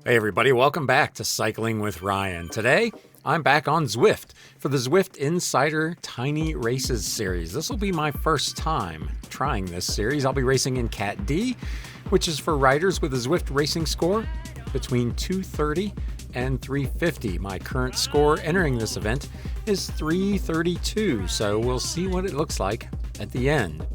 Hey everybody, welcome back to Cycling with Ryan. Today, I'm back on Zwift for the Zwift Insider Tiny Races series. This will be my first time trying this series. I'll be racing in Cat D, which is for riders with a Zwift racing score between 230 and 350. My current score entering this event is 332, so we'll see what it looks like at the end.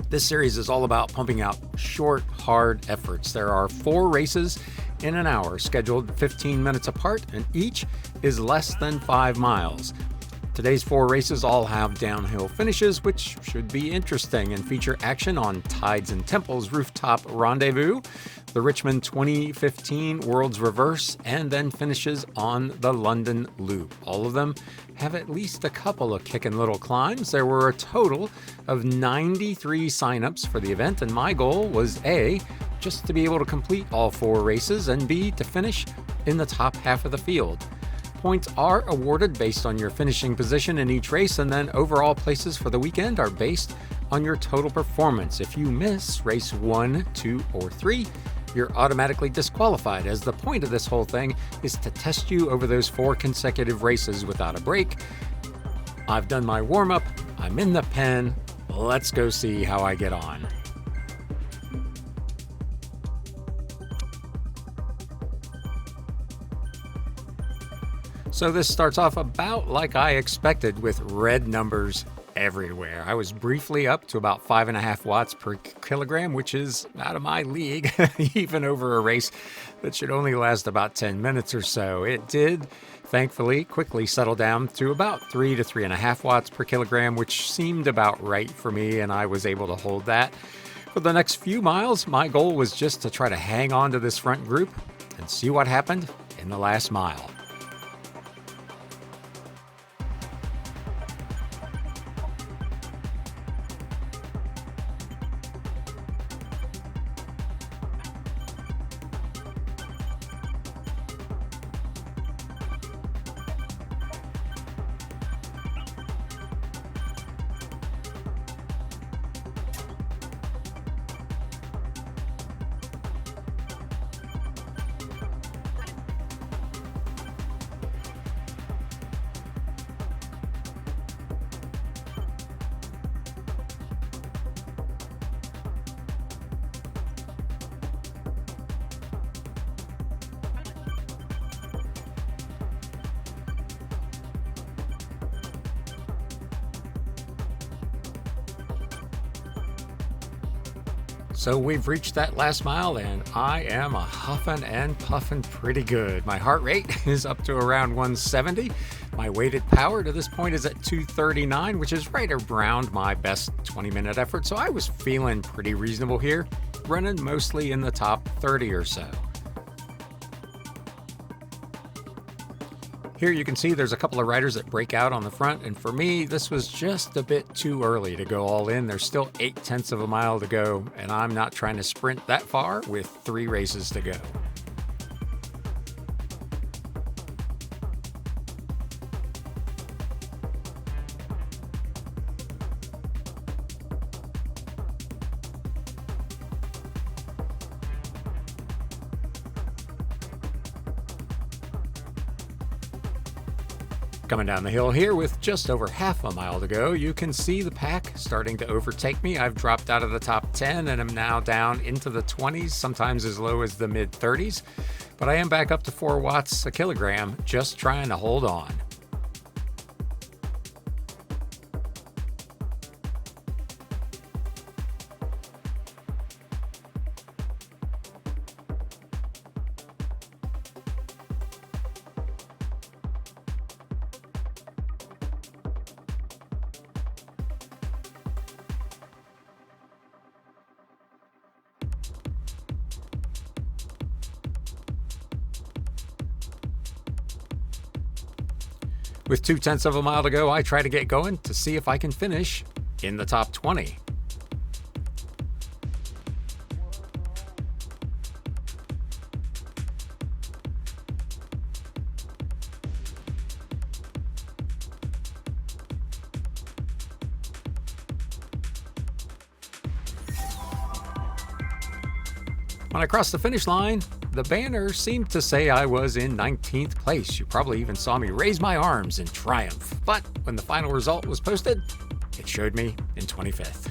This series is all about pumping out short, hard efforts. There are 4 races in an hour, scheduled 15 minutes apart, and each is less than 5 miles. Today's 4 races all have downhill finishes, which should be interesting and feature action on Tides and Temple's Rooftop Rendezvous, the Richmond 2015 World's Reverse, and then finishes on the London Loop. All of them have at least a couple of kickin' little climbs. There were a total of 93 signups for the event, and my goal was A, just to be able to complete all 4 races, and B, to finish in the top half of the field. Points are awarded based on your finishing position in each race, and then overall places for the weekend are based on your total performance. If you miss race 1, 2, or 3, you're automatically disqualified, as the point of this whole thing is to test you over those 4 consecutive races without a break. I've done my warm-up, I'm in the pen, let's go see how I get on. So this starts off about like I expected, with red numbers everywhere. I was briefly up to about 5.5 watts per kilogram, which is out of my league, even over a race that should only last about 10 minutes or so. It did, thankfully, quickly settle down to about 3 to 3.5 watts per kilogram, which seemed about right for me, and I was able to hold that. For the next few miles, my goal was just to try to hang on to this front group and see what happened in the last mile. So we've reached that last mile, and I am a huffing and puffing pretty good. My heart rate is up to around 170. My weighted power to this point is at 239, which is right around my best 20-minute effort. So I was feeling pretty reasonable here, running mostly in the top 30 or so. Here you can see there's a couple of riders that break out on the front, and for me, this was just a bit too early to go all in. There's still 0.8 of a mile to go, and I'm not trying to sprint that far with 3 races to go. Coming down the hill here with just over half a mile to go, you can see the pack starting to overtake me. I've dropped out of the top 10 and am now down into the 20s, sometimes as low as the mid 30s. But I am back up to 4 watts a kilogram, just trying to hold on. With 0.2 of a mile to go, I try to get going to see if I can finish in the top 20. When I crossed the finish line, The banner seemed to say I was in 19th place. You probably even saw me raise my arms in triumph. But when the final result was posted, it showed me in 25th.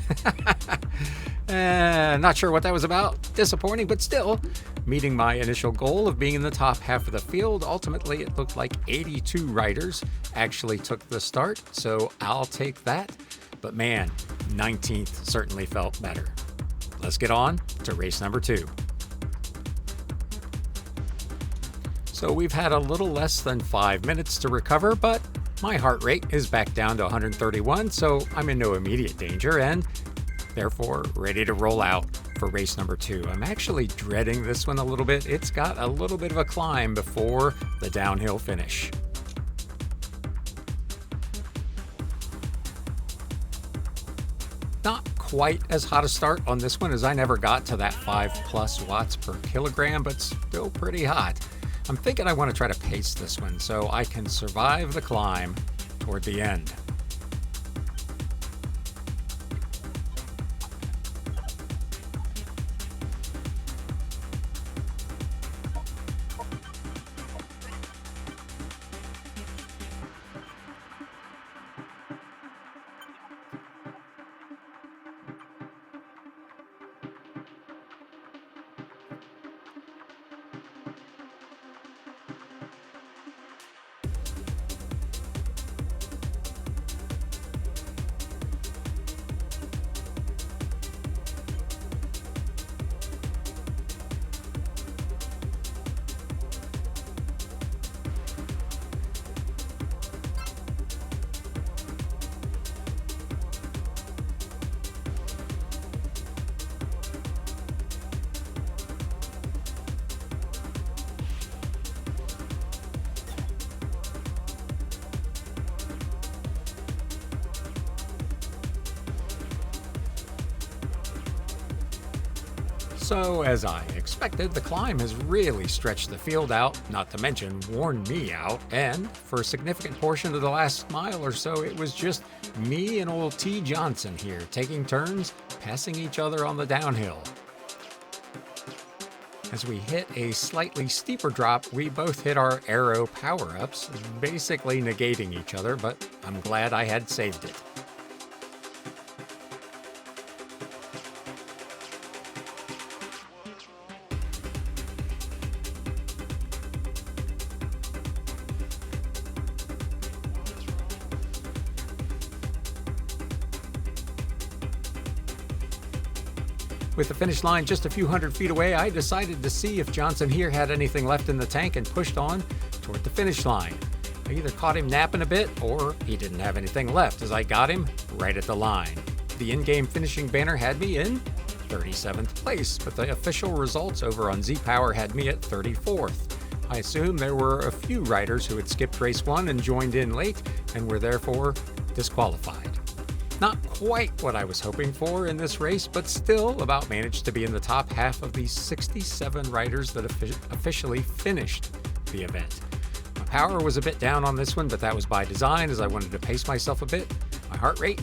Not sure what that was about. Disappointing, but still, meeting my initial goal of being in the top half of the field. Ultimately, it looked like 82 riders actually took the start, so I'll take that. But man, 19th certainly felt better. Let's get on to race number 2. So we've had a little less than 5 minutes to recover, but my heart rate is back down to 131, so I'm in no immediate danger and therefore ready to roll out for race number 2. I'm actually dreading this one a little bit. It's got a little bit of a climb before the downhill finish. Not quite as hot a start on this one as I never got to that 5+ watts per kilogram, but still pretty hot. I'm thinking I want to try to pace this one so I can survive the climb toward the end. So, as I expected, the climb has really stretched the field out, not to mention worn me out, and for a significant portion of the last mile or so, it was just me and old T. Johnson here, taking turns, passing each other on the downhill. As we hit a slightly steeper drop, we both hit our aero power-ups, basically negating each other, but I'm glad I had saved it. With the finish line just a few hundred feet away, I decided to see if Johnson here had anything left in the tank and pushed on toward the finish line. I either caught him napping a bit or he didn't have anything left as I got him right at the line. The in-game finishing banner had me in 37th place, but the official results over on Z-Power had me at 34th. I assume there were a few riders who had skipped race 1 and joined in late and were therefore disqualified. Not quite what I was hoping for in this race, but still about managed to be in the top half of the 67 riders that officially finished the event. My power was a bit down on this one, but that was by design as I wanted to pace myself a bit. My heart rate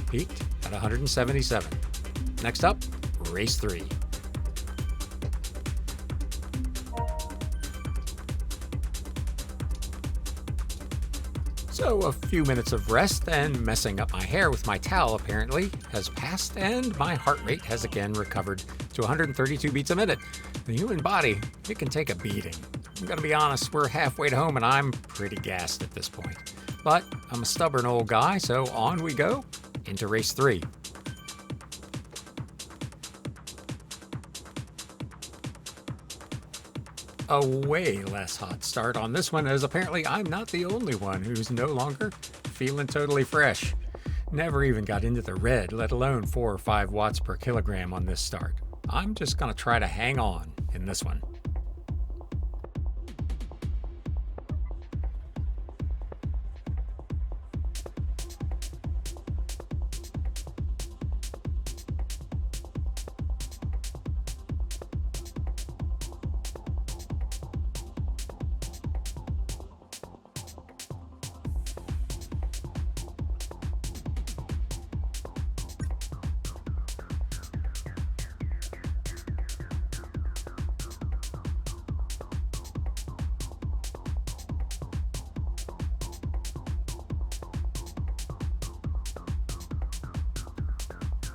peaked at 177. Next up, race 3. So a few minutes of rest and messing up my hair with my towel apparently has passed, and my heart rate has again recovered to 132 beats a minute. The human body, it can take a beating. I'm gonna be honest, we're halfway to home and I'm pretty gassed at this point. But I'm a stubborn old guy, so on we go into race 3. A way less hot start on this one, as apparently I'm not the only one who's no longer feeling totally fresh. Never even got into the red, let alone 4 or 5 watts per kilogram on this start. I'm just gonna try to hang on in this one.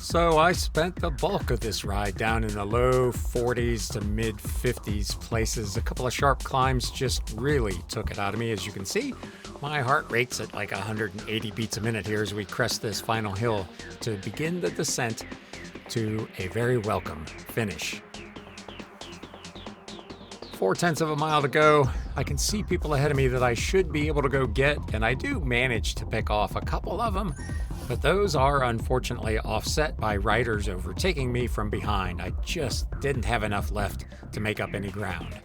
So I spent the bulk of this ride down in the low 40s to mid 50s places. A couple of sharp climbs just really took it out of me. As you can see, my heart rate's at like 180 beats a minute here as we crest this final hill to begin the descent to a very welcome finish. 0.4 of a mile to go. I can see people ahead of me that I should be able to go get, and I do manage to pick off a couple of them, but those are unfortunately offset by riders overtaking me from behind. I just didn't have enough left to make up any ground.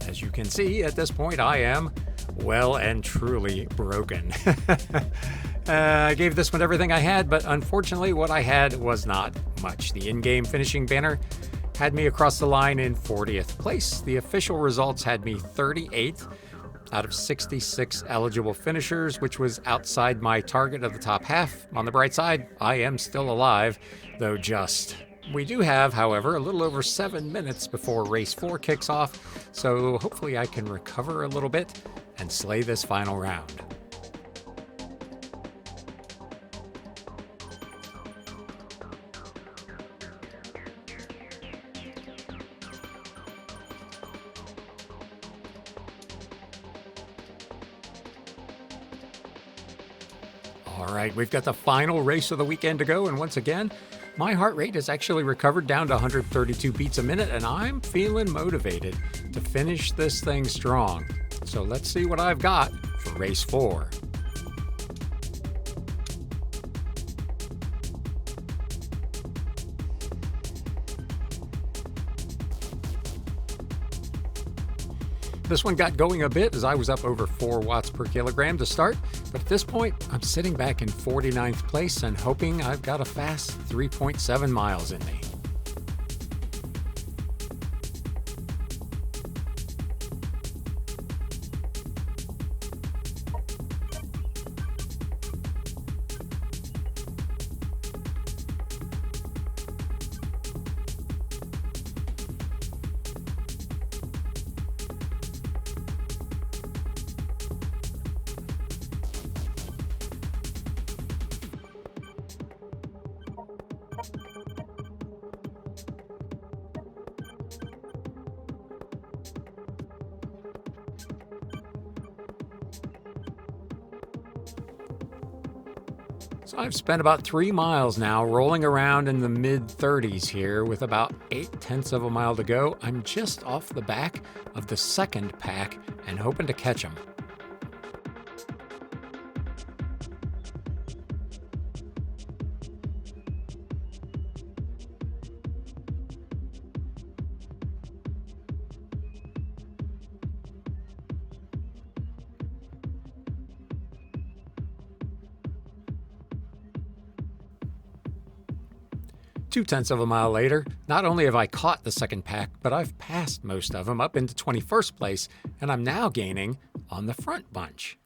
As you can see, at this point, I am well and truly broken. I gave this one everything I had, but unfortunately what I had was not much. The in-game finishing banner had me across the line in 40th place. The official results had me 38th out of 66 eligible finishers, which was outside my target of the top half. On the bright side, I am still alive, though just. We do have, however, a little over 7 minutes before race 4 kicks off, so hopefully I can recover a little bit and slay this final round. All right, we've got the final race of the weekend to go, and once again, my heart rate has actually recovered down to 132 beats a minute, and I'm feeling motivated to finish this thing strong. So let's see what I've got for race 4. This one got going a bit as I was up over 4 watts per kilogram to start, but at this point, I'm sitting back in 49th place and hoping I've got a fast 3.7 miles in me. So I've spent about 3 miles now rolling around in the mid-30s here with about 0.8 of a mile to go. I'm just off the back of the second pack and hoping to catch them. Two-tenths of a mile later, not only have I caught the second pack, but I've passed most of them up into 21st place, and I'm now gaining on the front bunch.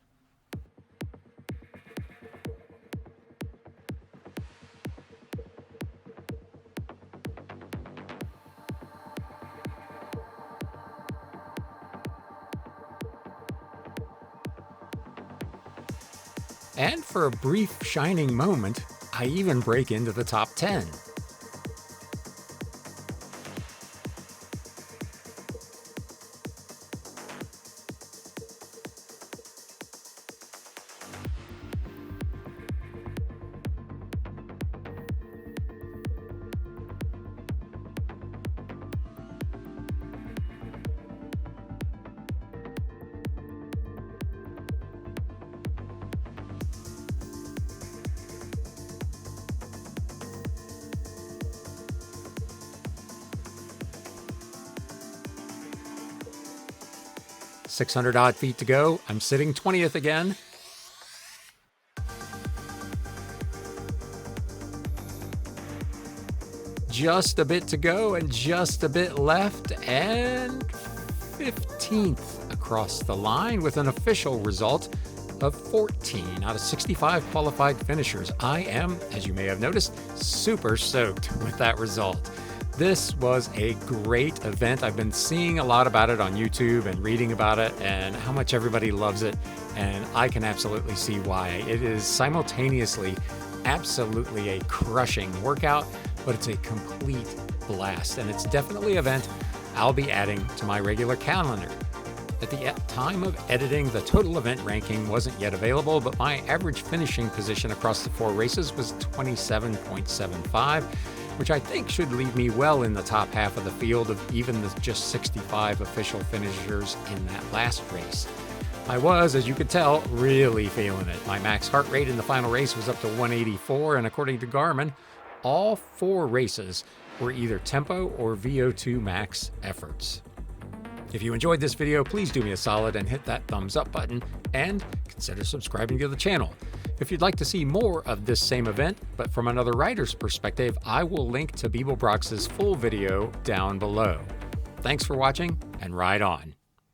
And for a brief shining moment, I even break into the top 10. .600 odd feet to go. I'm sitting 20th again. Just a bit to go and just a bit left, and 15th across the line with an official result of 14 out of 65 qualified finishers. I am, as you may have noticed, super stoked with that result. This was a great event. I've been seeing a lot about it on YouTube and reading about it and how much everybody loves it, and I can absolutely see why. It is simultaneously absolutely a crushing workout, but it's a complete blast, and it's definitely an event I'll be adding to my regular calendar. At the time of editing, the total event ranking wasn't yet available, but my average finishing position across the 4 races was 27.75, which I think should leave me well in the top half of the field of even the just 65 official finishers in that last race. I was, as you could tell, really feeling it. My max heart rate in the final race was up to 184, and according to Garmin, all 4 races were either tempo or VO2 max efforts. If you enjoyed this video, please do me a solid and hit that thumbs up button, and consider subscribing to the channel. If you'd like to see more of this same event, but from another rider's perspective, I will link to Beeblebrox's full video down below. Thanks for watching, and ride on.